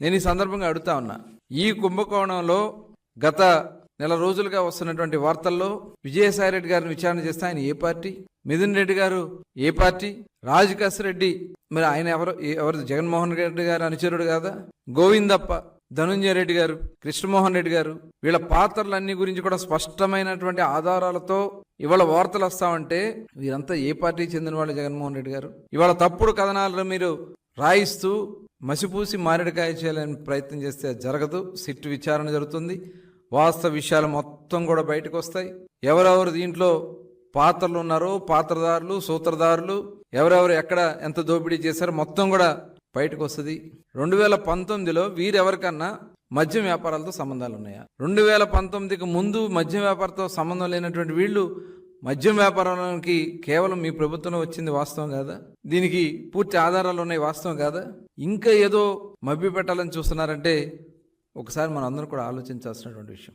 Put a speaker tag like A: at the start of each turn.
A: నేను ఈ సందర్భంగా అడుగుతా ఉన్నా, ఈ కుంభకోణంలో గత నెల రోజులుగా వస్తున్నటువంటి వార్తల్లో విజయసాయిరెడ్డి గారిని విచారణ చేస్తే ఆయన ఏ పార్టీ, మిథున్ రెడ్డి గారు ఏ పార్టీ, రాజకాశ్ రెడ్డి మరి ఆయన ఎవరు జగన్మోహన్ రెడ్డి గారు అనుచరుడు కాదా, గోవిందప్ప, ధనుంజయ రెడ్డి గారు, కృష్ణమోహన్ రెడ్డి గారు, వీళ్ళ పాత్రలన్నీ గురించి కూడా స్పష్టమైనటువంటి ఆధారాలతో ఇవాళ వార్తలు వస్తామంటే వీరంతా ఏ పార్టీకి చెందిన వాళ్ళు? జగన్మోహన్ రెడ్డి గారు ఇవాళ తప్పుడు కథనాలను మీరు రాయిస్తూ మసిపూసి మారేడుకాయ చేయాలని ప్రయత్నం చేస్తే జరగదు. సిట్ విచారణ జరుగుతుంది, వాస్తవ విషయాలు మొత్తం కూడా బయటకు వస్తాయి. ఎవరెవరు దీంట్లో పాత్రలు ఉన్నారో, పాత్రదారులు, సూత్రధారులు, ఎవరెవరు ఎక్కడ ఎంత దోపిడీ చేశారో మొత్తం కూడా బయటకు వస్తుంది. 2019లో వీరెవరికన్నా మద్యం వ్యాపారాలతో సంబంధాలు ఉన్నాయా? 2019కి ముందు మద్యం వ్యాపారంతో సంబంధం లేనటువంటి వీళ్ళు మద్యం వ్యాపారానికి కేవలం మీ ప్రభుత్వంలో వచ్చింది వాస్తవం కాదా? దీనికి పూర్తి ఆధారాలు ఉన్నాయి వాస్తవం కాదా? ఇంకా ఏదో మభ్య పెట్టాలని చూస్తున్నారంటే ఒకసారి మనం అందరం కూడా ఆలోచించాల్సినటువంటి విషయం.